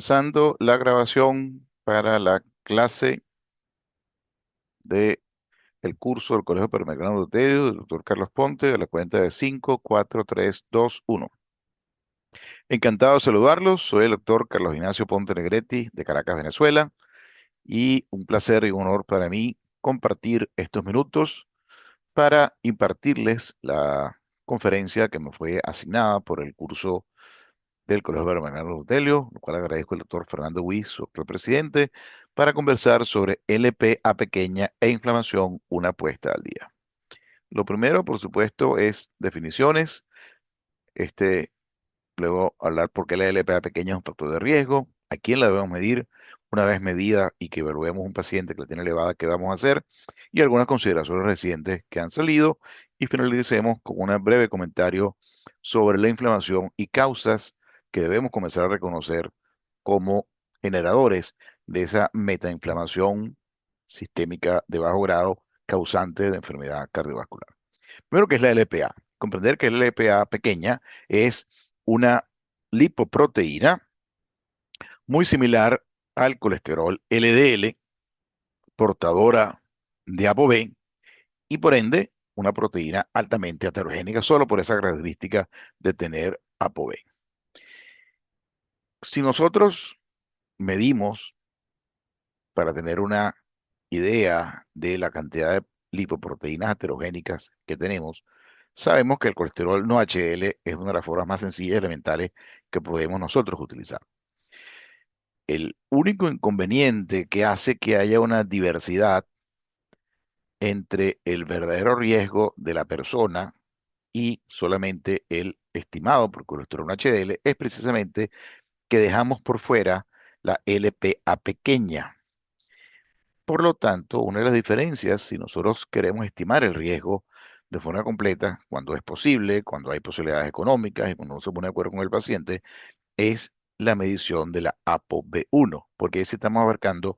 Comenzando la grabación para la clase de el curso del Colegio Panamericano de Uterio del doctor Carlos Ponte de la cuenta de 5, 4, 3, 2, 1. Encantado de saludarlos. Soy el doctor Carlos Ignacio Ponte Negretti de Caracas, Venezuela, y un placer y un honor para mí compartir estos minutos para impartirles la conferencia que me fue asignada por el curso del Colegio Panamericano de Delio, lo cual agradezco al doctor Fernando Huiz, su actual presidente, para conversar sobre LPA pequeña e inflamación, una puesta al día. Lo primero, por supuesto, es definiciones. Este, Luego hablar por qué la LPA pequeña es un factor de riesgo, a quién la debemos medir, una vez medida y que evaluemos un paciente que la tiene elevada, qué vamos a hacer, y algunas consideraciones recientes que han salido, y finalicemos con un breve comentario sobre la inflamación y causas que debemos comenzar a reconocer como generadores de esa metainflamación sistémica de bajo grado causante de enfermedad cardiovascular. Primero, ¿qué es la LPA? Comprender que la LPA pequeña es una lipoproteína muy similar al colesterol LDL, portadora de ApoB y por ende una proteína altamente aterogénica solo por esa característica de tener ApoB. Si nosotros medimos para tener una idea de la cantidad de lipoproteínas heterogénicas que tenemos, sabemos que el colesterol no HDL es una de las formas más sencillas y elementales que podemos nosotros utilizar. El único inconveniente que hace que haya una diversidad entre el verdadero riesgo de la persona y solamente el estimado por colesterol HDL es precisamente que dejamos por fuera la LPA pequeña. Por lo tanto, una de las diferencias, si nosotros queremos estimar el riesgo de forma completa, cuando es posible, cuando hay posibilidades económicas y cuando uno se pone de acuerdo con el paciente, es la medición de la ApoB1, porque ahí sí estamos abarcando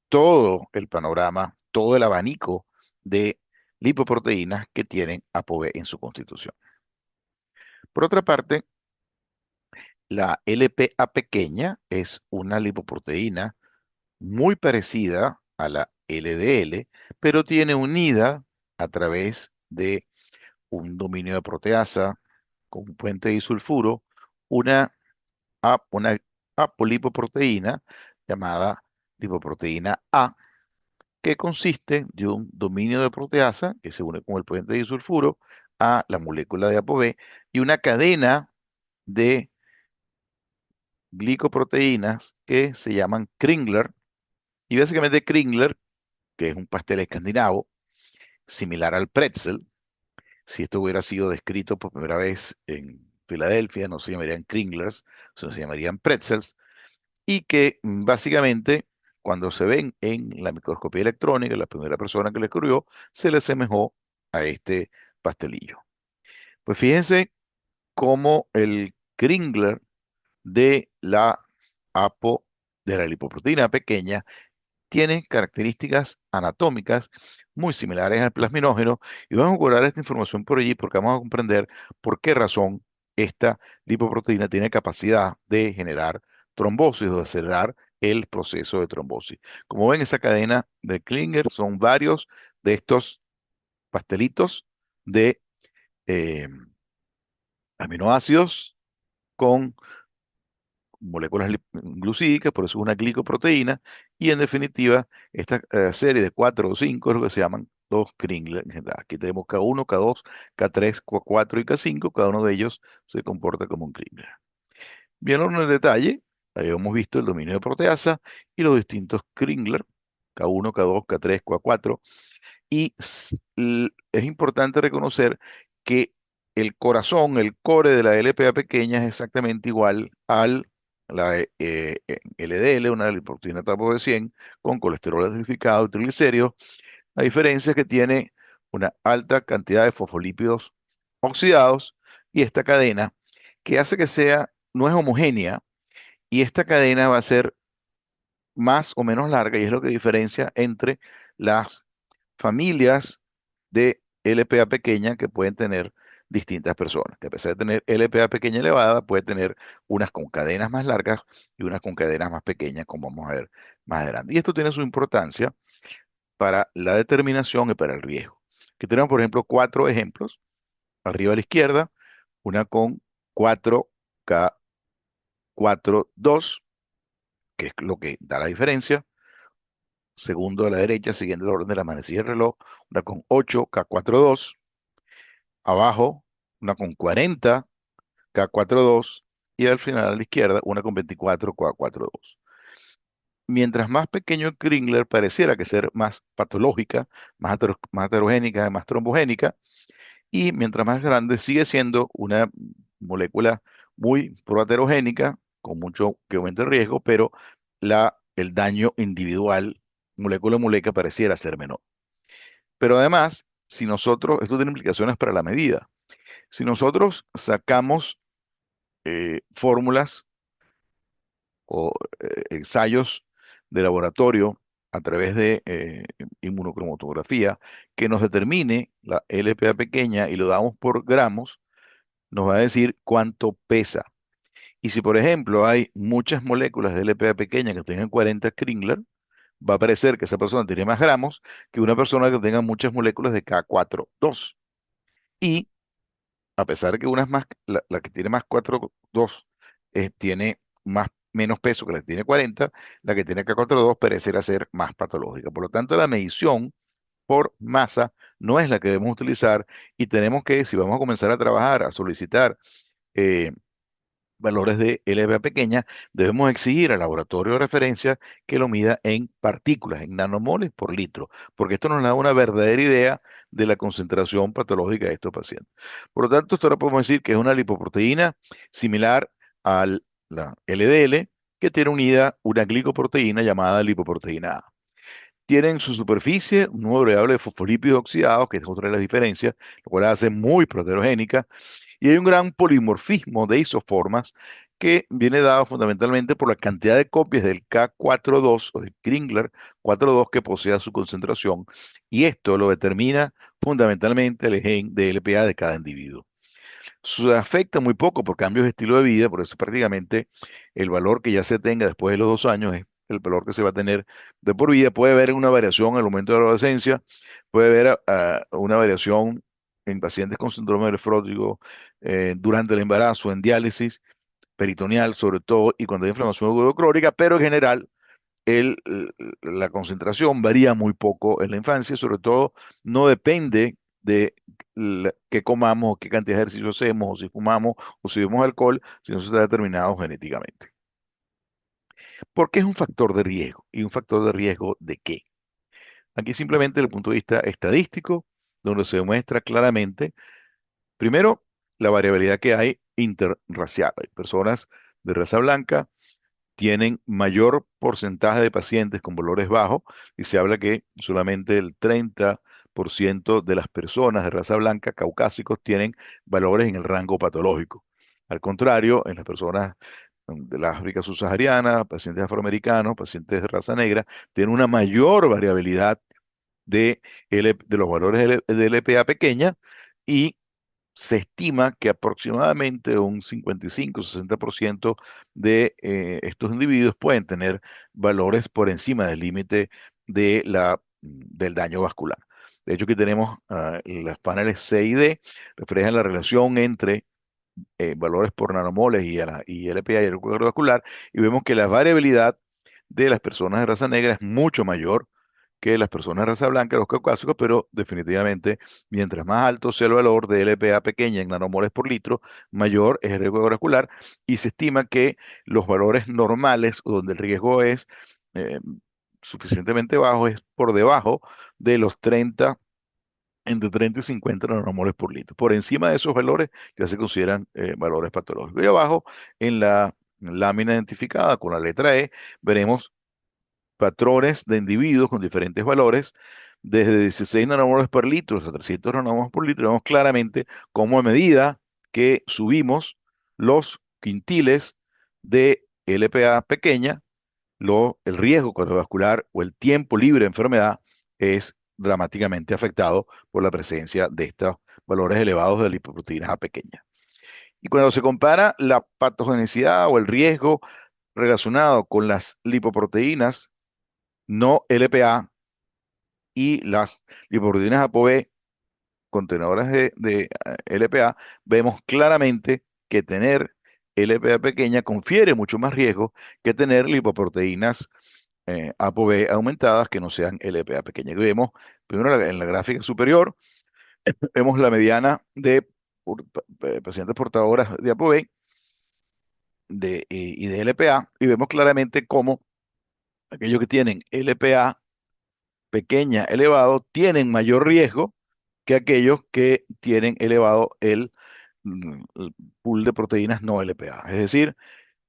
todo el panorama, todo el abanico de lipoproteínas que tienen ApoB en su constitución. Por otra parte, la LPA pequeña es una lipoproteína muy parecida a la LDL, pero tiene unida a través de un dominio de proteasa con un puente disulfuro una, una apolipoproteína llamada lipoproteína A, que consiste de un dominio de proteasa que se une con el puente disulfuro a la molécula de ApoB y una cadena de glicoproteínas que se llaman Kringler. Y básicamente Kringler, que es un pastel escandinavo, similar al pretzel. Si esto hubiera sido descrito por primera vez en Filadelfia, no se llamarían Kringlers, sino se llamarían pretzels, y que básicamente cuando se ven en la microscopía electrónica, la primera persona que lo descubrió, se le asemejó a este pastelillo. Pues fíjense cómo el Kringler de la apo, de la lipoproteína pequeña, tiene características anatómicas muy similares al plasminógeno y vamos a guardar esta información por allí porque vamos a comprender por qué razón esta lipoproteína tiene capacidad de generar trombosis o de acelerar el proceso de trombosis. Como ven, esa cadena de Klinger son varios de estos pastelitos de eh, aminoácidos con moléculas glucídicas, por eso es una glicoproteína, y en definitiva, esta serie de 4 o 5 es lo que se llaman dos Kringler. Aquí tenemos K1, K2, K3, K4 y K5, cada uno de ellos se comporta como un Kringler. Bien, en el detalle, ahí hemos visto el dominio de proteasa y los distintos Kringler, K1, K2, K3, K4, y es importante reconocer que el corazón, el core de la LPA pequeña es exactamente igual al la LDL, una lipoproteína tipo de 100 con colesterol esterificado y triglicéridos. La diferencia es que tiene una alta cantidad de fosfolípidos oxidados y esta cadena que hace que sea, no es homogénea y esta cadena va a ser más o menos larga y es lo que diferencia entre las familias de LPA pequeña que pueden tener distintas personas, que a pesar de tener LPA pequeña elevada, puede tener unas con cadenas más largas y unas con cadenas más pequeñas, como vamos a ver más adelante. Y esto tiene su importancia para la determinación y para el riesgo. Que tenemos, por ejemplo, cuatro ejemplos. Arriba a la izquierda, una con 4K42, que es lo que da la diferencia. Segundo a la derecha, siguiendo el orden de la manecilla del reloj, una con 8K42. Abajo, una con 40K42. Y al final a la izquierda, una con 24K42. Mientras más pequeño el Kringler pareciera que ser más patológica, más heterogénica, más trombogénica, y mientras más grande sigue siendo una molécula muy proaterogénica, con mucho que aumenta el riesgo, pero el daño individual, molécula a molécula, pareciera ser menor. Pero además, si nosotros, esto tiene implicaciones para la medida, si nosotros sacamos fórmulas o ensayos de laboratorio a través de inmunocromatografía que nos determine la LPA pequeña y lo damos por gramos, nos va a decir cuánto pesa. Y si, por ejemplo, hay muchas moléculas de LPA pequeña que tengan 40 Kringler, va a parecer que esa persona tiene más gramos que una persona que tenga muchas moléculas de K4,2. Y a pesar de que una es más, la que tiene más 4,2 tiene menos peso que la que tiene 40, la que tiene K4,2 parecerá ser más patológica. Por lo tanto, la medición por masa no es la que debemos utilizar y tenemos que, si vamos a comenzar a trabajar, a solicitar eh, valores de LVA pequeña, debemos exigir al laboratorio de referencia que lo mida en partículas, en nanomoles por litro, porque esto nos da una verdadera idea de la concentración patológica de estos pacientes. Por lo tanto, esto ahora podemos decir que es una lipoproteína similar a la LDL, que tiene unida una glicoproteína llamada lipoproteína A. Tiene en su superficie un nuevo variable de fosfolípidos oxidados, que es otra de las diferencias, lo cual la hace muy proteogénica, y hay un gran polimorfismo de isoformas que viene dado fundamentalmente por la cantidad de copias del K42 o del Kringler 42 que posee su concentración, y esto lo determina fundamentalmente el gen de LPA de cada individuo. Se afecta muy poco por cambios de estilo de vida, por eso prácticamente el valor que ya se tenga después de los 2 años es el valor que se va a tener de por vida. Puede haber una variación en el momento de la adolescencia, puede haber una variación en pacientes con síndrome nefrótico durante el embarazo, en diálisis peritoneal sobre todo, y cuando hay inflamación crónica, pero en general la concentración varía muy poco en la infancia, sobre todo no depende de qué comamos, qué cantidad de ejercicio hacemos, o si fumamos, o si bebemos alcohol, sino eso está determinado genéticamente. ¿Por qué es un factor de riesgo? ¿Y un factor de riesgo de qué? Aquí simplemente desde el punto de vista estadístico, donde se demuestra claramente, primero, la variabilidad que hay interracial. Hay personas de raza blanca tienen mayor porcentaje de pacientes con valores bajos y se habla que solamente el 30% de las personas de raza blanca caucásicos tienen valores en el rango patológico. Al contrario, en las personas de la África subsahariana, pacientes afroamericanos, pacientes de raza negra, tienen una mayor variabilidad de los valores de LPA pequeña y se estima que aproximadamente un 55-60% de estos individuos pueden tener valores por encima del límite del daño vascular. De hecho, aquí tenemos los paneles C y D, reflejan la relación entre valores por nanomoles y LPA y el cuadro vascular, y vemos que la variabilidad de las personas de raza negra es mucho mayor que las personas de raza blanca, los caucásicos, pero definitivamente, mientras más alto sea el valor de LPA pequeña en nanomoles por litro, mayor es el riesgo vascular, y se estima que los valores normales, donde el riesgo es eh, suficientemente bajo, es por debajo de los 30, entre 30 y 50 nanomoles por litro. Por encima de esos valores ya se consideran valores patológicos. Y abajo, en la lámina identificada con la letra E, veremos patrones de individuos con diferentes valores, desde 16 nanomoles por litro hasta 300 nanomoles por litro. Vemos claramente cómo a medida que subimos los quintiles de LPA pequeña, el riesgo cardiovascular o el tiempo libre de enfermedad es dramáticamente afectado por la presencia de estos valores elevados de lipoproteínas A pequeña. Y cuando se compara la patogenicidad o el riesgo relacionado con las lipoproteínas no LPA y las lipoproteínas ApoB contenedoras de LPA, vemos claramente que tener LPA pequeña confiere mucho más riesgo que tener lipoproteínas ApoB aumentadas que no sean LPA pequeña. Y vemos, primero en la gráfica superior, vemos la mediana de pacientes portadoras de ApoB y de LPA, y vemos claramente cómo aquellos que tienen LPA pequeña elevado tienen mayor riesgo que aquellos que tienen elevado el pool de proteínas no LPA. Es decir,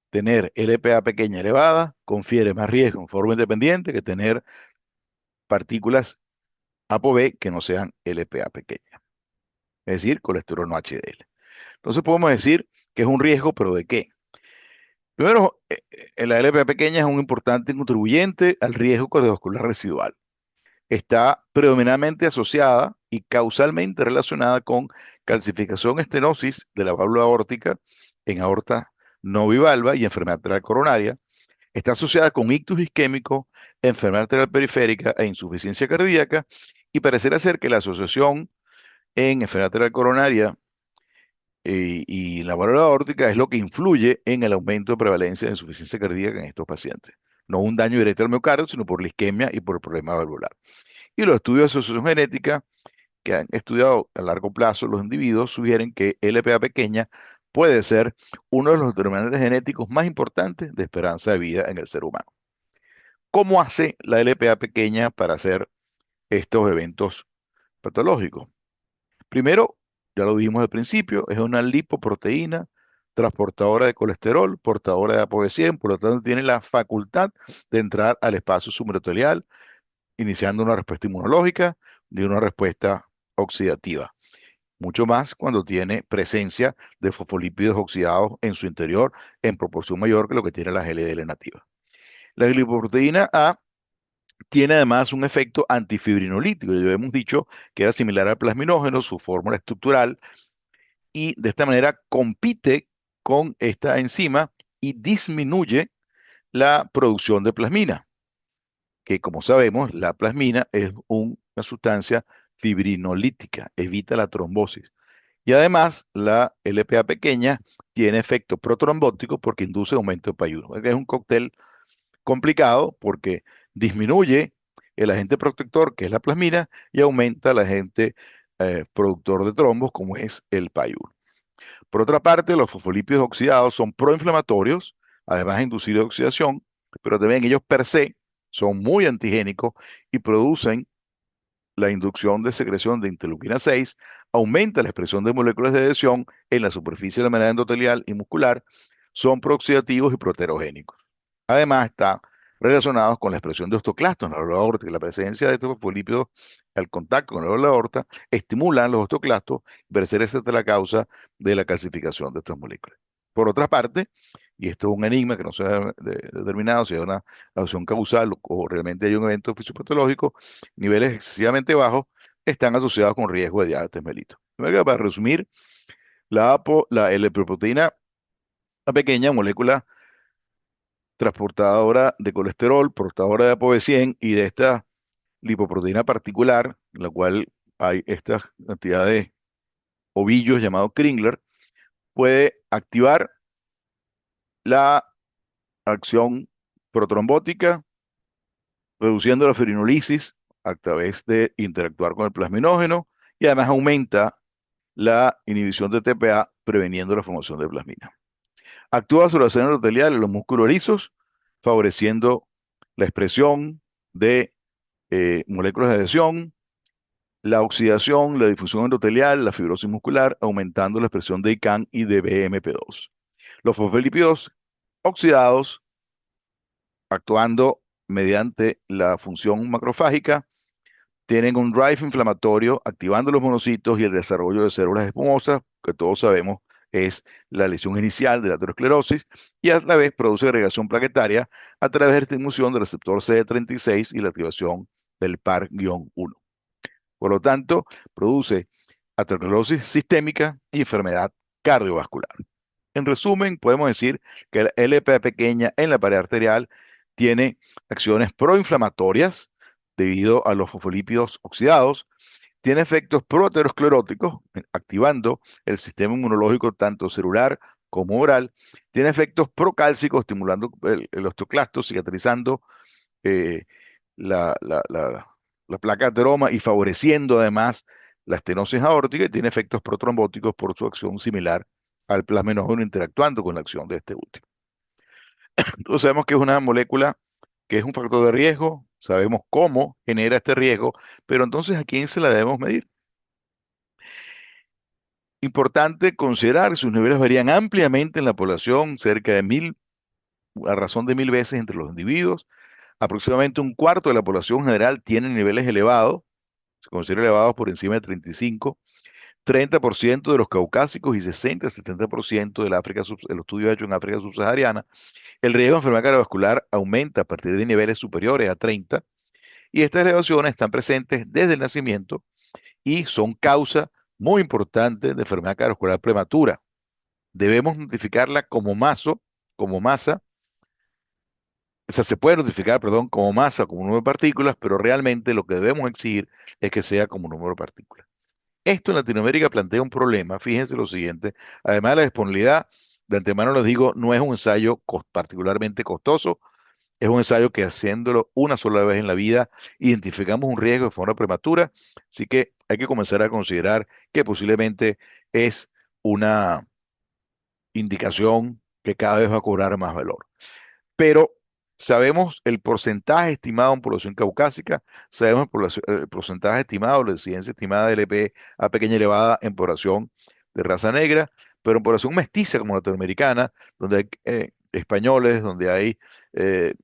tener LPA pequeña elevada confiere más riesgo en forma independiente que tener partículas ApoB que no sean LPA pequeña. Es decir, colesterol no HDL. Entonces podemos decir que es un riesgo, pero ¿de qué? Primero, la LPA pequeña es un importante contribuyente al riesgo cardiovascular residual. Está predominantemente asociada y causalmente relacionada con calcificación estenosis de la válvula aórtica en aorta no bivalva y enfermedad arterial coronaria. Está asociada con ictus isquémico, enfermedad arterial periférica e insuficiencia cardíaca, y parecerá ser que la asociación en enfermedad arterial coronaria y la válvula aórtica es lo que influye en el aumento de prevalencia de insuficiencia cardíaca en estos pacientes. No un daño directo al miocardio, sino por la isquemia y por el problema valvular. Y los estudios de asociación genética que han estudiado a largo plazo los individuos sugieren que LPA pequeña puede ser uno de los determinantes genéticos más importantes de esperanza de vida en el ser humano. ¿Cómo hace la LPA pequeña para hacer estos eventos patológicos? Primero, ya lo dijimos al principio, es una lipoproteína transportadora de colesterol, portadora de ApoB100, por lo tanto tiene la facultad de entrar al espacio suprarrenal, iniciando una respuesta inmunológica y una respuesta oxidativa. Mucho más cuando tiene presencia de fosfolípidos oxidados en su interior en proporción mayor que lo que tiene la LDL nativa. La glipoproteína A tiene además un efecto antifibrinolítico. Ya hemos dicho que era similar al plasminógeno, su fórmula estructural, y de esta manera compite con esta enzima y disminuye la producción de plasmina, que como sabemos, la plasmina es una sustancia fibrinolítica, evita la trombosis. Y además, la LPA pequeña tiene efecto protrombótico porque induce aumento de payuno. Es un cóctel complicado porque disminuye el agente protector, que es la plasmina, y aumenta el agente productor de trombos, como es el payuno. Por otra parte, los fosfolípidos oxidados son proinflamatorios, además de inducir oxidación, pero también ellos per se son muy antigénicos y producen la inducción de secreción de interleuquina 6, aumenta la expresión de moléculas de adhesión en la superficie de la membrana endotelial y muscular, son prooxidativos y proterogénicos. Además, está relacionados con la expresión de osteoclastos en la válvula aórtica. La presencia de estos polípidos al contacto con la válvula aorta estimulan los osteoclastos y parecer esa es la causa de la calcificación de estas moléculas. Por otra parte, y esto es un enigma que no se ha determinado si hay una acción causal o realmente hay un evento fisiopatológico, niveles excesivamente bajos están asociados con riesgo de diabetes mellitus. Para resumir, la L-proteína, la pequeña molécula transportadora de colesterol, portadora de ApoB100 y de esta lipoproteína particular, en la cual hay esta cantidad de ovillos llamados Kringler, puede activar la acción protrombótica, reduciendo la fibrinolisis a través de interactuar con el plasminógeno y además aumenta la inhibición de TPA, preveniendo la formación de plasmina. Actúa sobre las células endoteliales y los músculos erizos, favoreciendo la expresión de moléculas de adhesión, la oxidación, la difusión endotelial, la fibrosis muscular, aumentando la expresión de ICANN y de BMP2. Los fosfolípidos oxidados, actuando mediante la función macrofágica, tienen un drive inflamatorio, activando los monocitos y el desarrollo de células espumosas, que todos sabemos es la lesión inicial de la aterosclerosis, y a la vez produce agregación plaquetaria a través de la estimulación del receptor CD36 y la activación del PAR-1. Por lo tanto, produce aterosclerosis sistémica y enfermedad cardiovascular. En resumen, podemos decir que la LPA pequeña en la pared arterial tiene acciones proinflamatorias debido a los fosfolípidos oxidados, tiene efectos proateroscleróticos, activando el sistema inmunológico tanto celular como oral, tiene efectos procálcicos, estimulando el osteoclasto, cicatrizando eh, la, la, la, la placa ateroma y favoreciendo además la estenosis aórtica y tiene efectos protrombóticos por su acción similar al plasminógeno interactuando con la acción de este último. Entonces sabemos que es una molécula que es un factor de riesgo, sabemos cómo genera este riesgo, pero entonces ¿a quién se la debemos medir? Importante considerar que sus niveles varían ampliamente en la población, cerca de 1000, a razón de 1000 veces entre los individuos. Aproximadamente un cuarto de la población general tiene niveles elevados, se considera elevados por encima de 35, 30% de los caucásicos y 60-70% del África, el estudio hecho en África subsahariana. El riesgo de enfermedad cardiovascular aumenta a partir de niveles superiores a 30 y estas elevaciones están presentes desde el nacimiento y son causa muy importante de enfermedad cardiovascular prematura. Debemos notificarla como masa, o sea, se puede notificar, perdón, como masa, como número de partículas, pero realmente lo que debemos exigir es que sea como número de partículas. Esto en Latinoamérica plantea un problema. Fíjense lo siguiente, además de la disponibilidad, de antemano les digo, no es un ensayo particularmente costoso, es un ensayo que haciéndolo una sola vez en la vida, identificamos un riesgo de forma prematura, así que hay que comenzar a considerar que posiblemente es una indicación que cada vez va a cobrar más valor. Pero sabemos el porcentaje estimado en población caucásica, sabemos el porcentaje estimado, la incidencia estimada de LP a pequeña y elevada en población de raza negra, pero en población mestiza como latinoamericana, donde hay españoles, donde hay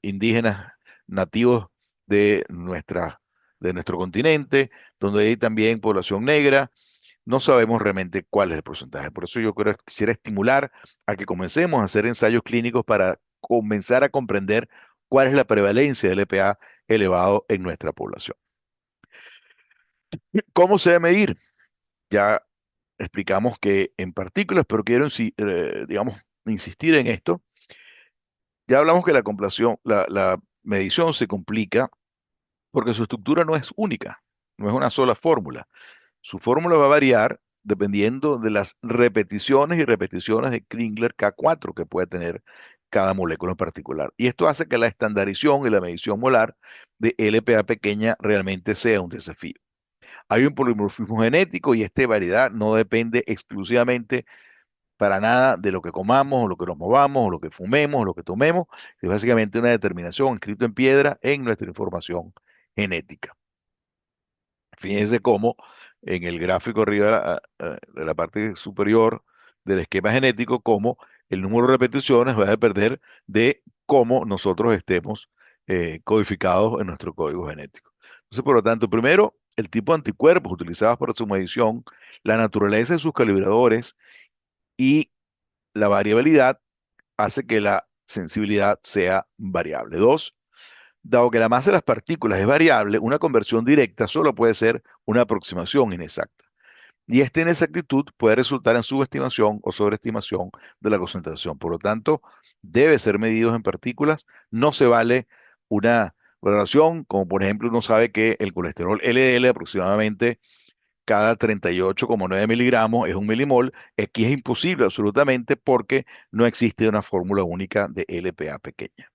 indígenas nativos de de nuestro continente, donde hay también población negra, no sabemos realmente cuál es el porcentaje. Por eso yo quisiera estimular a que comencemos a hacer ensayos clínicos para comenzar a comprender cuál es la prevalencia del EPA elevado en nuestra población. ¿Cómo se debe medir? Ya explicamos que en partículas, pero quiero, digamos, insistir en esto. Ya hablamos que la medición se complica porque su estructura no es única, no es una sola fórmula. Su fórmula va a variar dependiendo de las repeticiones y repeticiones de Kringler K4 que puede tener cada molécula en particular. Y esto hace que la estandarización y la medición molar de LPA pequeña realmente sea un desafío. Hay un polimorfismo genético y esta variedad no depende exclusivamente para nada de lo que comamos o lo que nos movamos o lo que fumemos o lo que tomemos. Es básicamente una determinación escrita en piedra en nuestra información genética. Fíjense cómo en el gráfico arriba de la parte superior del esquema genético, cómo el número de repeticiones va a depender de cómo nosotros estemos codificados en nuestro código genético. Entonces, por lo tanto, primero, el tipo de anticuerpos utilizados para su medición, la naturaleza de sus calibradores y la variabilidad hace que la sensibilidad sea variable. Dos, dado que la masa de las partículas es variable, una conversión directa solo puede ser una aproximación inexacta. Y esta inexactitud puede resultar en subestimación o sobreestimación de la concentración. Por lo tanto, debe ser medidos en partículas. No se vale una valoración, como por ejemplo uno sabe que el colesterol LDL aproximadamente cada 38,9 miligramos es un milimol. Aquí es imposible absolutamente porque no existe una fórmula única de LPA pequeña.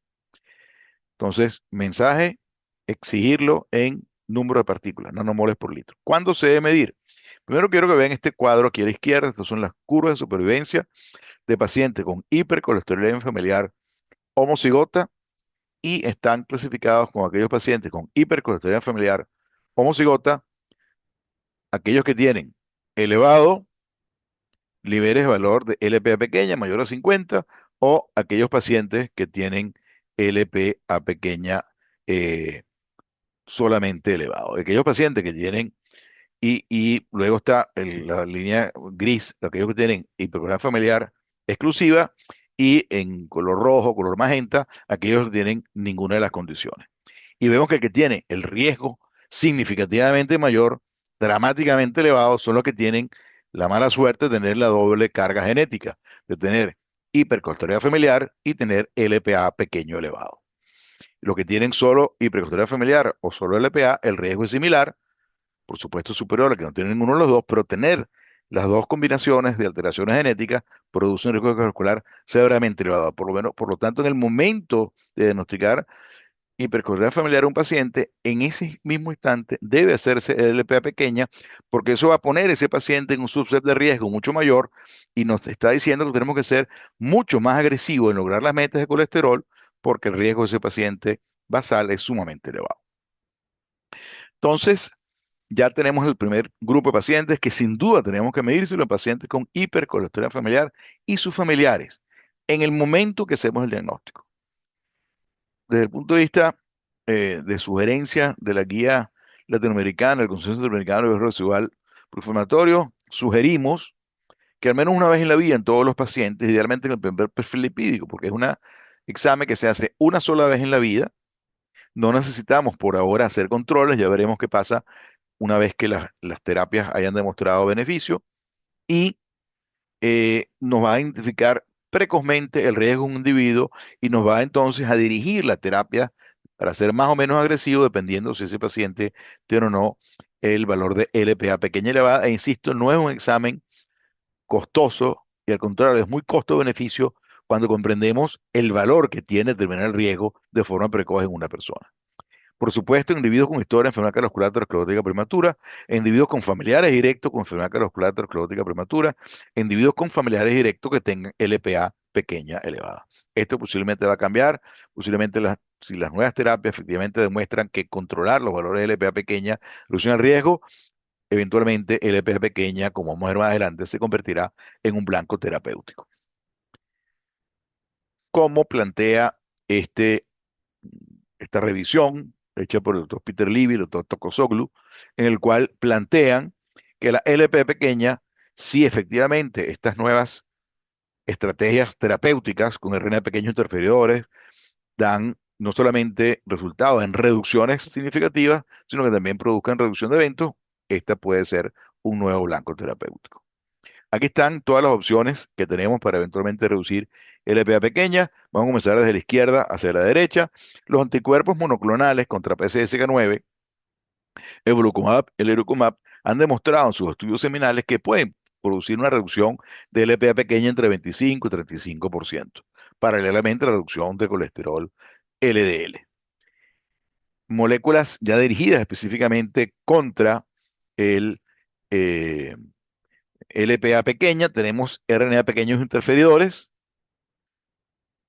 Entonces, mensaje, exigirlo en número de partículas, nanomoles por litro. ¿Cuándo se debe medir? Primero quiero que vean este cuadro aquí a la izquierda. Estas son las curvas de supervivencia de pacientes con hipercolesterolemia familiar homocigota y están clasificados como aquellos pacientes con hipercolesterolemia familiar homocigota, aquellos que tienen elevado niveles de valor de LPA pequeña mayor a 50 o aquellos pacientes que tienen LPA pequeña eh, solamente elevado. Aquellos pacientes que tienen, y luego está la línea gris, aquellos que tienen hipercolesterolemia familiar exclusiva, y en color rojo, color magenta, aquellos que tienen ninguna de las condiciones. Y vemos que el que tiene el riesgo significativamente mayor dramáticamente elevados son los que tienen la mala suerte de tener la doble carga genética, de tener hipercolesterolemia familiar y tener LPA pequeño elevado. Los que tienen solo hipercolesterolemia familiar o solo LPA, el riesgo es similar, por supuesto superior al que no tiene ninguno de los dos, pero tener las dos combinaciones de alteraciones genéticas produce un riesgo cardiovascular severamente elevado. Por lo menos, por lo tanto, en el momento de diagnosticar hipercolesterolemia familiar a un paciente, en ese mismo instante debe hacerse el LPA pequeña, porque eso va a poner a ese paciente en un subset de riesgo mucho mayor y nos está diciendo que tenemos que ser mucho más agresivos en lograr las metas de colesterol, porque el riesgo de ese paciente basal es sumamente elevado. Entonces, ya tenemos el primer grupo de pacientes que sin duda tenemos que medirse, los pacientes con hipercolesterolemia familiar y sus familiares, en el momento que hacemos el diagnóstico. Desde el punto de vista de sugerencia de la guía latinoamericana, el Consenso Latinoamericano de Riesgo Residual Proinflamatorio, sugerimos que al menos una vez en la vida en todos los pacientes, idealmente en el primer perfil lipídico, porque es un examen que se hace una sola vez en la vida, no necesitamos por ahora hacer controles, ya veremos qué pasa una vez que las terapias hayan demostrado beneficio y nos va a identificar precozmente el riesgo de un individuo y nos va entonces a dirigir la terapia para ser más o menos agresivo dependiendo si ese paciente tiene o no el valor de LPA pequeña y elevada. E insisto, no es un examen costoso y al contrario, es muy costo-beneficio cuando comprendemos el valor que tiene determinar el riesgo de forma precoz en una persona. Por supuesto, individuos con historia de enfermedad cardiovascular aterosclerótica prematura, individuos con familiares directos con enfermedad cardiovascular aterosclerótica prematura, individuos con familiares directos que tengan LPA pequeña elevada. Esto posiblemente va a cambiar, posiblemente si las nuevas terapias efectivamente demuestran que controlar los valores de LPA pequeña reducen el riesgo, eventualmente LPA pequeña, como vamos a ver más adelante, se convertirá en un blanco terapéutico. ¿Cómo plantea este esta revisión hecha por el doctor Peter Levy y el doctor Tokosoglu, en el cual plantean que la LP pequeña, si efectivamente estas nuevas estrategias terapéuticas con RNA pequeños interferidores dan no solamente resultados en reducciones significativas, sino que también produzcan reducción de eventos, esta puede ser un nuevo blanco terapéutico. Aquí están todas las opciones que tenemos para eventualmente reducir LPA pequeña. Vamos a comenzar desde la izquierda hacia la derecha. Los anticuerpos monoclonales contra PCSK9, el Erucumab, han demostrado en sus estudios seminales que pueden producir una reducción de LPA pequeña entre 25 y 35%, paralelamente a la reducción de colesterol LDL. Moléculas ya dirigidas específicamente contra el eh, LPA pequeña, tenemos RNA pequeños interferidores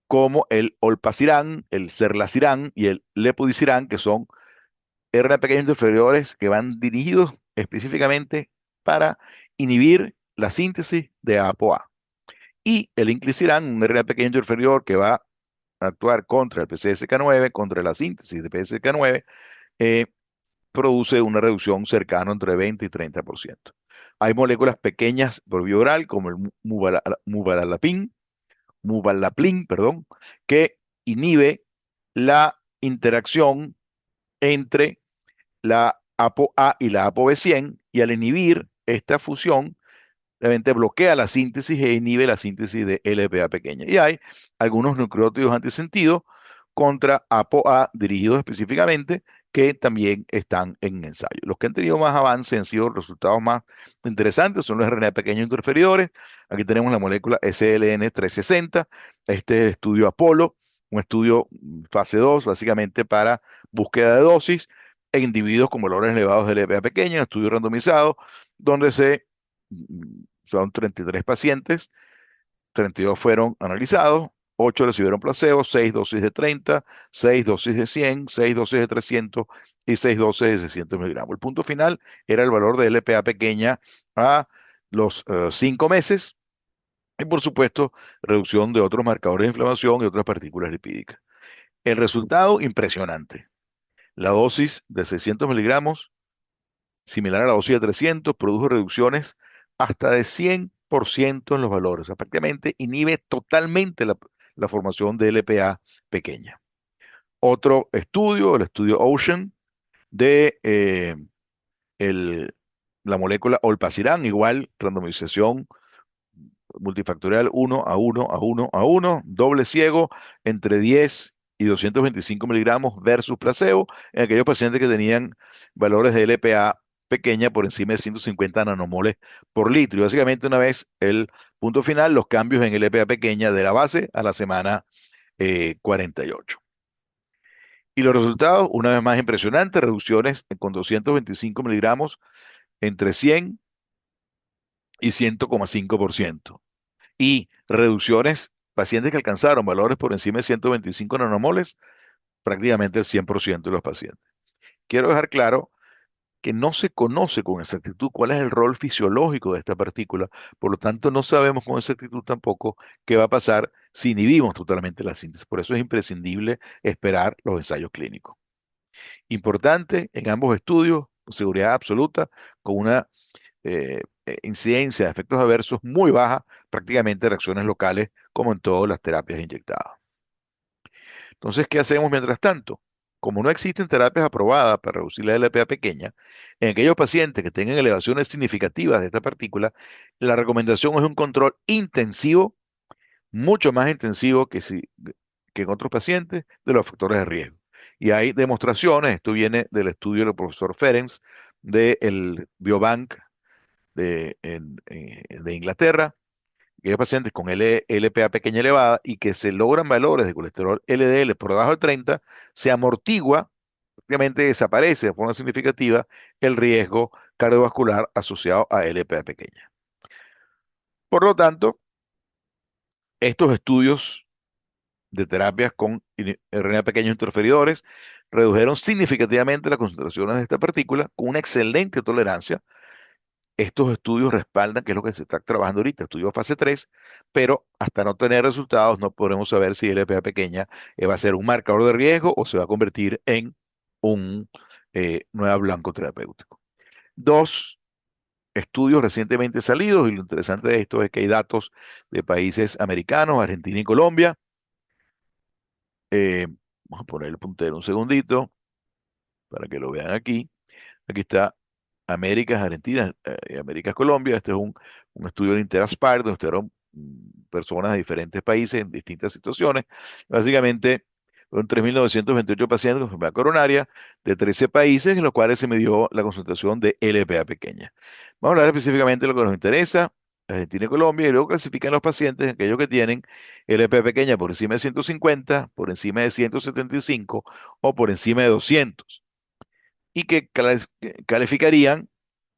como el olpasiran, el serlasiran y el lepodisiran, que son RNA pequeños interferidores que van dirigidos específicamente para inhibir la síntesis de ApoA. Y el inclisiran, un RNA pequeño interferidor que va a actuar contra el PCSK9, contra la síntesis de PCSK9, eh, produce una reducción cercana entre 20 y 30%. Hay moléculas pequeñas por vía oral, como el mubalapin, perdón, que inhibe la interacción entre la ApoA y la ApoB100, y al inhibir esta fusión, realmente bloquea la síntesis e inhibe la síntesis de LPA pequeña. Y hay algunos nucleótidos antisentidos contra ApoA dirigidos específicamente que también están en ensayo. Los que han tenido más avance han sido resultados más interesantes, son los RNA pequeños interferidores. Aquí tenemos la molécula SLN360, este es el estudio Apolo, un estudio fase 2, básicamente para búsqueda de dosis en individuos con valores elevados de LPA pequeña, estudio randomizado, donde son 33 pacientes, 32 fueron analizados, 8 recibieron placebo, 6 dosis de 30, 6 dosis de 100, 6 dosis de 300 y 6 dosis de 600 miligramos. El punto final era el valor de LPA pequeña a los 5 meses y, por supuesto, reducción de otros marcadores de inflamación y otras partículas lipídicas. El resultado, impresionante. La dosis de 600 miligramos, similar a la dosis de 300, produjo reducciones hasta de 100% en los valores. O sea, prácticamente inhibe totalmente la formación de LPA pequeña. Otro estudio, el estudio Ocean, de el la molécula olpasiran, igual randomización multifactorial 1:1:1:1, doble ciego entre 10 y 225 miligramos versus placebo en aquellos pacientes que tenían valores de LPA pequeña por encima de 150 nanomoles por litro. Y básicamente una vez el punto final, los cambios en LPA pequeña de la base a la semana 48. Y los resultados, una vez más impresionantes, reducciones con 225 miligramos entre 100 y 100,5%. Y reducciones, pacientes que alcanzaron valores por encima de 125 nanomoles, prácticamente el 100% de los pacientes. Quiero dejar claro que no se conoce con exactitud cuál es el rol fisiológico de esta partícula, por lo tanto no sabemos con exactitud tampoco qué va a pasar si inhibimos totalmente la síntesis. Por eso es imprescindible esperar los ensayos clínicos. Importante en ambos estudios, seguridad absoluta, con una incidencia de efectos adversos muy baja, prácticamente reacciones locales, como en todas las terapias inyectadas. Entonces, ¿qué hacemos mientras tanto? Como no existen terapias aprobadas para reducir la LPA pequeña, en aquellos pacientes que tengan elevaciones significativas de esta partícula, la recomendación es un control intensivo, mucho más intensivo que en otros pacientes, de los factores de riesgo. Y hay demostraciones, esto viene del estudio del profesor Ferenc, del Biobank de Inglaterra, que hay pacientes con LPA pequeña elevada y que se logran valores de colesterol LDL por debajo de 30, se amortigua, prácticamente desaparece de forma significativa el riesgo cardiovascular asociado a LPA pequeña. Por lo tanto, estos estudios de terapias con RNA pequeños interferidores redujeron significativamente las concentraciones de esta partícula con una excelente tolerancia. Estos estudios respaldan que es lo que se está trabajando ahorita, estudios fase 3, pero hasta no tener resultados no podremos saber si LPA pequeña va a ser un marcador de riesgo o se va a convertir en un nuevo blanco terapéutico. Dos estudios recientemente salidos, y lo interesante de esto es que hay datos de países americanos, Argentina y Colombia. Eh, Vamos a poner el puntero un segundito para que lo vean aquí. Aquí está Américas Argentina y Américas Colombia. Este es un estudio de Interaspar, donde estudiaron personas de diferentes países en distintas situaciones. Básicamente, fueron 3.928 pacientes con enfermedad coronaria de 13 países en los cuales se midió la concentración de LPA pequeña. Vamos a hablar específicamente de lo que nos interesa, Argentina y Colombia, y luego clasifican los pacientes en aquellos que tienen LPA pequeña por encima de 150, por encima de 175 o por encima de 200 y que calificarían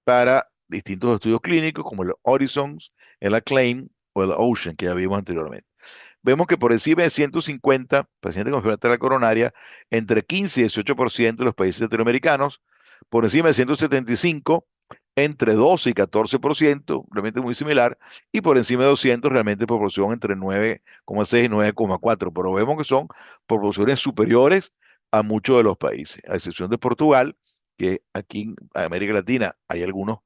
para distintos estudios clínicos como el Horizons, el Acclaim o el Ocean que ya vimos anteriormente. Vemos que por encima de 150 pacientes con enfermedad arterial coronaria, entre 15 y 18% de los países latinoamericanos, por encima de 175, entre 12 y 14%, realmente muy similar, y por encima de 200, realmente proporción entre 9,6 y 9,4, pero vemos que son proporciones superiores a muchos de los países, a excepción de Portugal, que aquí en América Latina hay algunos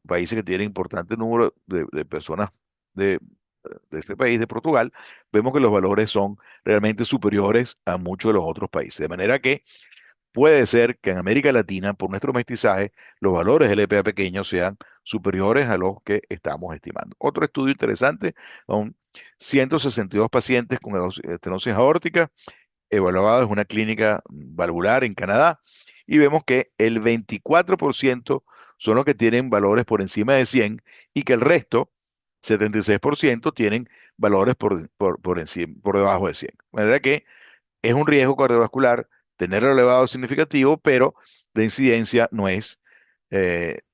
países que tienen importante número de personas de, de este país, de Portugal, vemos que los valores son realmente superiores a muchos de los otros países. De manera que puede ser que en América Latina, por nuestro mestizaje, los valores del LPA pequeño sean superiores a los que estamos estimando. Otro estudio interesante son 162 pacientes con estenosis aórtica evaluados en una clínica valvular en Canadá y vemos que el 24% son los que tienen valores por encima de 100 y que el resto, 76%, tienen valores por debajo de 100. De manera que es un riesgo cardiovascular tenerlo elevado significativo, pero la incidencia no es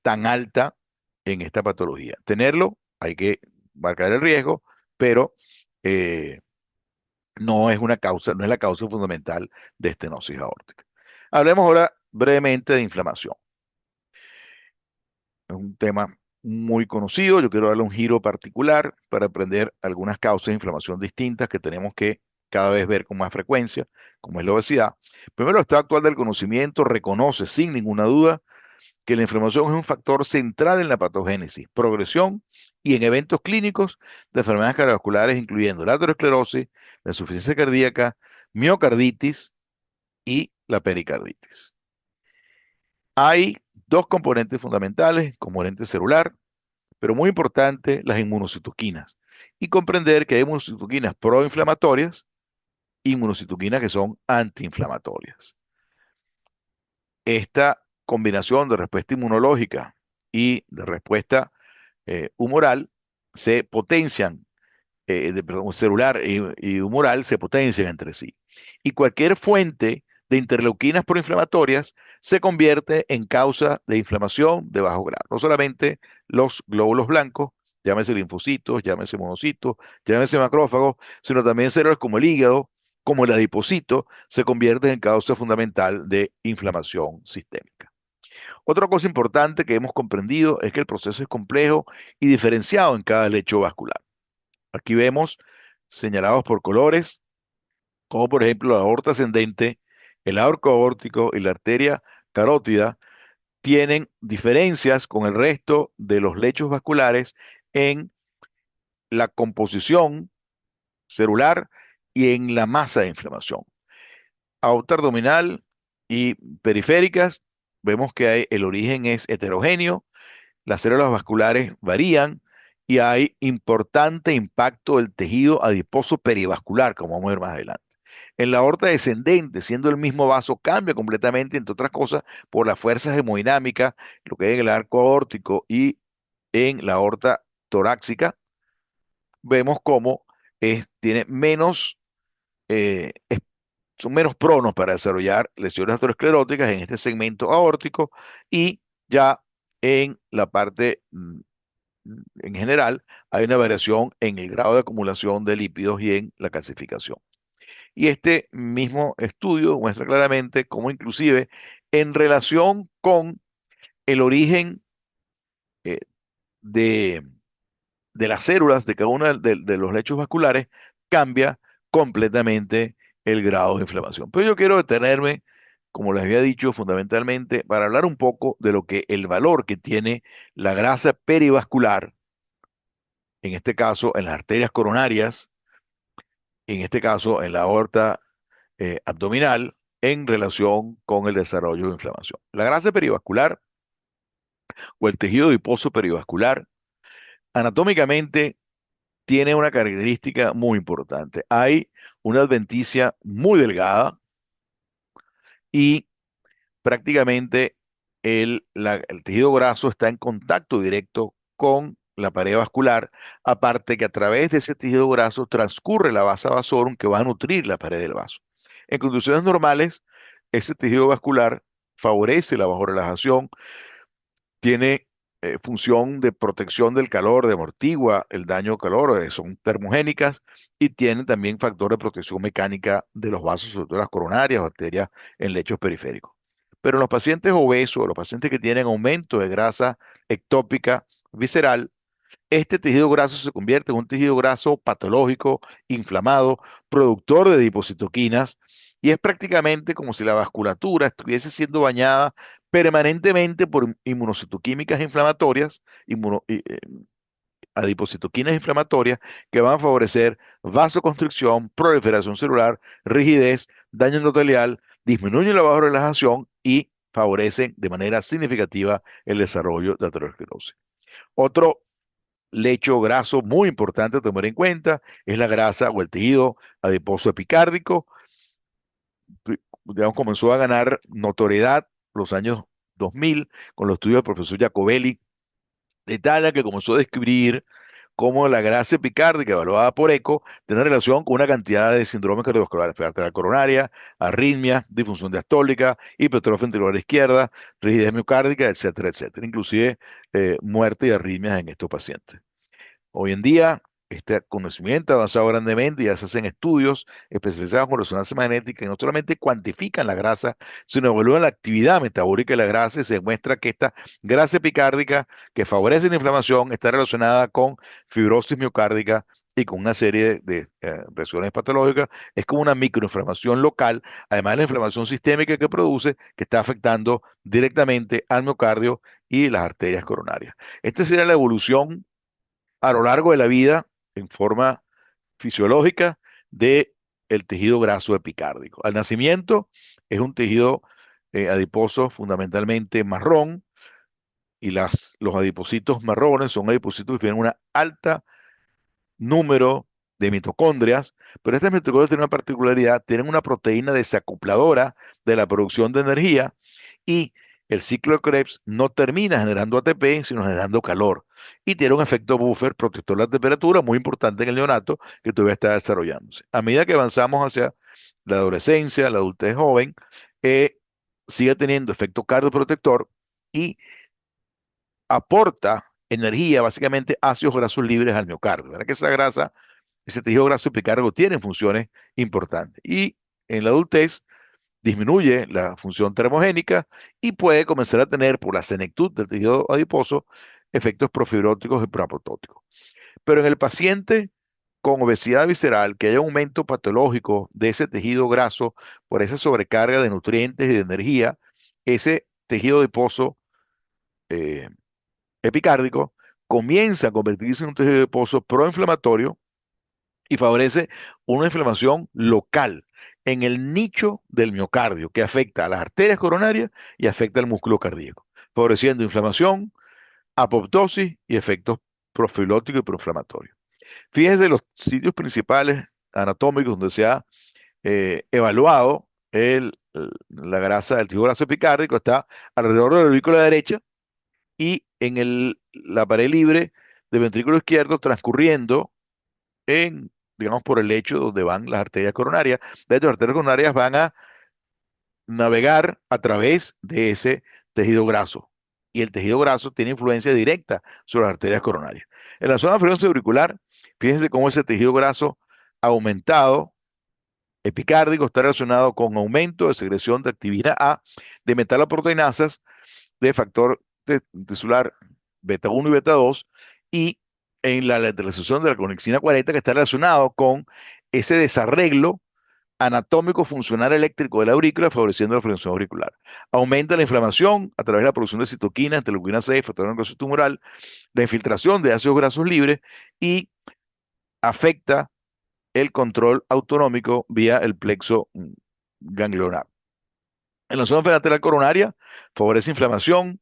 tan alta en esta patología. Tenerlo, hay que marcar el riesgo, pero eh, no es una causa, no es la causa fundamental de estenosis aórtica. Hablemos ahora brevemente de inflamación. Es un tema muy conocido. Yo quiero darle un giro particular para aprender algunas causas de inflamación distintas que tenemos que cada vez ver con más frecuencia, como es la obesidad. Primero, el estado actual del conocimiento reconoce sin ninguna duda que la inflamación es un factor central en la patogénesis, progresión y en eventos clínicos de enfermedades cardiovasculares, incluyendo la aterosclerosis, la insuficiencia cardíaca, miocarditis y la pericarditis. Hay dos componentes fundamentales, componente celular, pero muy importante, las inmunocitoquinas. Y comprender que hay inmunocitoquinas proinflamatorias e inmunocitoquinas que son antiinflamatorias. Esta combinación de respuesta inmunológica y de respuesta humoral se potencian, perdón, celular y humoral se potencian entre sí. Y cualquier fuente de interleuquinas proinflamatorias se convierte en causa de inflamación de bajo grado. No solamente los glóbulos blancos, llámese linfocitos, llámese monocitos, llámese macrófagos, sino también células como el hígado, como el adipocito, se convierten en causa fundamental de inflamación sistémica. Otra cosa importante que hemos comprendido es que el proceso es complejo y diferenciado en cada lecho vascular. Aquí vemos señalados por colores, como por ejemplo la aorta ascendente, el arco aórtico y la arteria carótida tienen diferencias con el resto de los lechos vasculares en la composición celular y en la masa de inflamación. Aorta abdominal y periféricas, vemos que el origen es heterogéneo, las células vasculares varían y hay importante impacto del tejido adiposo perivascular, como vamos a ver más adelante. En la aorta descendente, siendo el mismo vaso, cambia completamente, entre otras cosas, por las fuerzas hemodinámicas, lo que hay en el arco aórtico y en la aorta torácica, vemos cómo tiene menos, son menos pronos para desarrollar lesiones ateroscleróticas en este segmento aórtico y ya en la parte en general, hay una variación en el grado de acumulación de lípidos y en la calcificación. Y este mismo estudio muestra claramente cómo inclusive en relación con el origen eh, de, de las células de cada uno de los lechos vasculares, cambia completamente el grado de inflamación. Pero yo quiero detenerme, como les había dicho, fundamentalmente para hablar un poco de lo que el valor que tiene la grasa perivascular, en este caso en las arterias coronarias, en este caso en la aorta abdominal, en relación con el desarrollo de inflamación. La grasa perivascular o el tejido adiposo perivascular, anatómicamente tiene una característica muy importante. Hay una adventicia muy delgada y prácticamente el tejido graso está en contacto directo con la pared vascular, aparte que a través de ese tejido graso transcurre la vasa vasorum que va a nutrir la pared del vaso. En condiciones normales, ese tejido vascular favorece la vasorelajación, tiene función de protección del calor, de amortigua el daño calor, son termogénicas y tienen también factor de protección mecánica de los vasos, sobre todo las coronarias o arterias en lechos periféricos. Pero en los pacientes obesos, los pacientes que tienen aumento de grasa ectópica visceral, este tejido graso se convierte en un tejido graso patológico, inflamado, productor de adipocitoquinas, y es prácticamente como si la vasculatura estuviese siendo bañada permanentemente por inmunocitoquímicas inflamatorias, adipocitoquinas inflamatorias que van a favorecer vasoconstricción, proliferación celular, rigidez, daño endotelial, disminuyen la vasorelajación y favorecen de manera significativa el desarrollo de aterosclerosis. Otro lecho graso muy importante a tomar en cuenta es la grasa o el tejido adiposo epicárdico. Digamos, comenzó a ganar notoriedad los años 2000 con los estudios del profesor Jacobelli de Italia, que comenzó a describir cómo la grasa epicárdica evaluada por ECO tiene relación con una cantidad de síndromes cardiovasculares, arterial coronaria, arritmia, disfunción diastólica, hipertrofia ventricular izquierda, rigidez miocárdica, etcétera, etcétera, inclusive muerte y arritmias en estos pacientes. Hoy en día, este conocimiento ha avanzado grandemente y ya se hacen estudios especializados con resonancia magnética y no solamente cuantifican la grasa, sino evalúan la actividad metabólica de la grasa y se demuestra que esta grasa epicárdica que favorece la inflamación está relacionada con fibrosis miocárdica y con una serie de reacciones patológicas. Es como una microinflamación local, además de la inflamación sistémica que produce, que está afectando directamente al miocardio y las arterias coronarias. Esta sería la evolución a lo largo de la vida en forma fisiológica de el tejido graso epicárdico. Al nacimiento es un tejido adiposo fundamentalmente marrón, y los adipocitos marrones son adipocitos que tienen una alta número de mitocondrias, pero estas mitocondrias tienen una particularidad, tienen una proteína desacopladora de la producción de energía y el ciclo de Krebs no termina generando ATP, sino generando calor. Y tiene un efecto buffer protector de la temperatura muy importante en el neonato que todavía está desarrollándose. A medida que avanzamos hacia la adolescencia, la adultez joven, eh, sigue teniendo efecto cardioprotector y aporta energía, básicamente ácidos grasos libres al miocardio. ¿Verdad que esa grasa, ese tejido graso epicárdico tiene funciones importantes? Y en la adultez disminuye la función termogénica y puede comenzar a tener, por la senectud del tejido adiposo, efectos profibróticos y proapoptóticos. Pero en el paciente con obesidad visceral, que haya un aumento patológico de ese tejido graso por esa sobrecarga de nutrientes y de energía, ese tejido adiposo eh, epicárdico comienza a convertirse en un tejido adiposo proinflamatorio y favorece una inflamación local en el nicho del miocardio que afecta a las arterias coronarias y afecta al músculo cardíaco, favoreciendo inflamación, apoptosis y efectos profilóticos y proinflamatorios. Fíjense los sitios principales anatómicos donde se ha evaluado la grasa, el tejido graso epicárdico, está alrededor de la aurícula derecha y en la pared libre del ventrículo izquierdo transcurriendo digamos, por el lecho donde van las arterias coronarias. De hecho, las arterias coronarias van a navegar a través de ese tejido graso. Y el tejido graso tiene influencia directa sobre las arterias coronarias. En la zona frecuencia auricular, fíjense cómo ese tejido graso aumentado, epicárdico, está relacionado con aumento de secreción de activina A, de metaloproteinasas, de factor tisular beta 1 y beta 2 y en la lateralización de la conexina 40 que está relacionado con ese desarreglo anatómico funcional eléctrico de la aurícula favoreciendo la flexión auricular. Aumenta la inflamación a través de la producción de citoquinas, interleuquina 6, factor necrosis tumoral, la infiltración de ácidos grasos libres y afecta el control autonómico vía el plexo ganglionar. En la zona lateral coronaria favorece inflamación,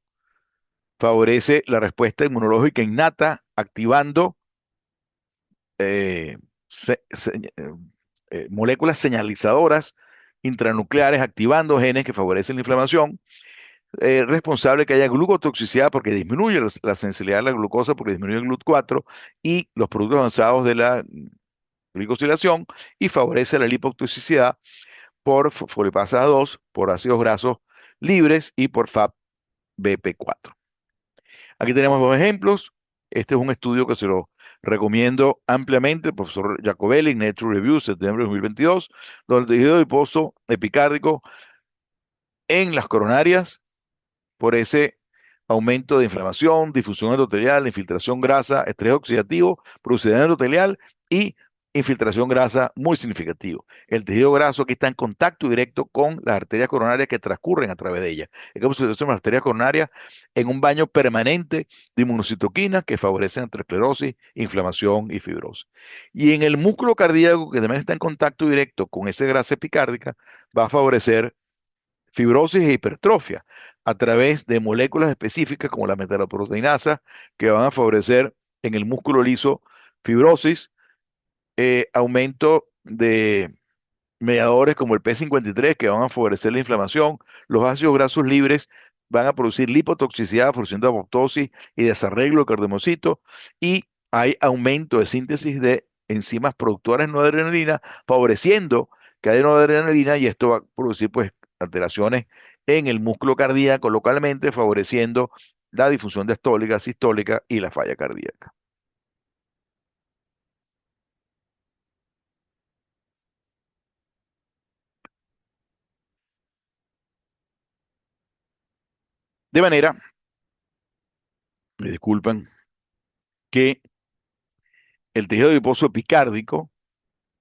favorece la respuesta inmunológica innata, activando eh, se- se- eh, moléculas señalizadoras intranucleares, activando genes que favorecen la inflamación, responsable que haya glucotoxicidad porque disminuye la sensibilidad a la glucosa, porque disminuye el GLUT4 y los productos avanzados de la glicosilación y favorece la lipotoxicidad por folipasa 2, por ácidos grasos libres y por FAP-BP4. Aquí tenemos dos ejemplos. Este es un estudio que se lo recomiendo ampliamente, el profesor Jacobelli, Nature Review, septiembre de 2022, donde el tejido adiposo epicárdico en las coronarias, por ese aumento de inflamación, difusión endotelial, infiltración grasa, estrés oxidativo, producción endotelial y infiltración grasa muy significativo. El tejido graso aquí está en contacto directo con las arterias coronarias que transcurren a través de ellas. Es como si tuviésemos las arterias coronarias en un baño permanente de inmunocitoquinas que favorecen aterosclerosis, inflamación y fibrosis. Y en el músculo cardíaco, que también está en contacto directo con esa grasa epicárdica, va a favorecer fibrosis e hipertrofia a través de moléculas específicas como la metaloproteinasa que van a favorecer en el músculo liso fibrosis, aumento de mediadores como el P53 que van a favorecer la inflamación, los ácidos grasos libres van a producir lipotoxicidad, produciendo apoptosis y desarreglo de cardiomocito, y hay aumento de síntesis de enzimas productoras de noradrenalina, favoreciendo que haya noradrenalina y esto va a producir pues alteraciones en el músculo cardíaco localmente, favoreciendo la difusión diastólica, sistólica y la falla cardíaca. De manera, me disculpan, que el tejido adiposo epicárdico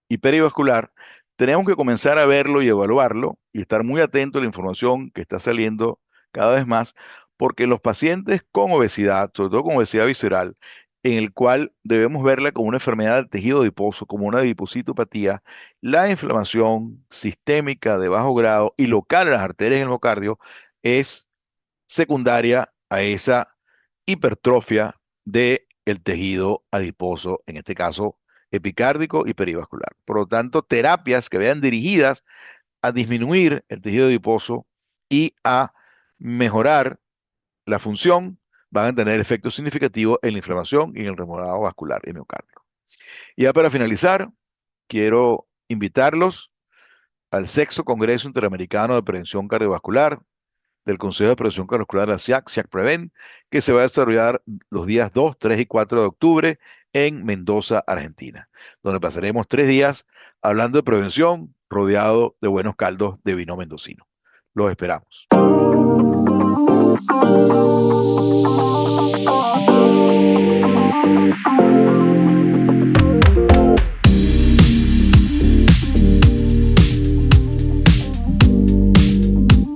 y perivascular, tenemos que comenzar a verlo y evaluarlo y estar muy atentos a la información que está saliendo cada vez más, porque los pacientes con obesidad, sobre todo con obesidad visceral, en el cual debemos verla como una enfermedad del tejido adiposo, como una adipositopatía, la inflamación sistémica de bajo grado y local en las arterias y el miocardio es secundaria a esa hipertrofia del tejido adiposo, en este caso epicárdico y perivascular. Por lo tanto, terapias que vayan dirigidas a disminuir el tejido adiposo y a mejorar la función van a tener efectos significativos en la inflamación y en el remodelado vascular y miocárdico. Y ya para finalizar, quiero invitarlos al sexto Congreso Interamericano de Prevención Cardiovascular del Consejo de Prevención Cardiovascular de la SIAC Prevent, que se va a desarrollar los días 2, 3 y 4 de octubre en Mendoza, Argentina, donde pasaremos 3 días hablando de prevención rodeado de buenos caldos de vino mendocino. Los esperamos.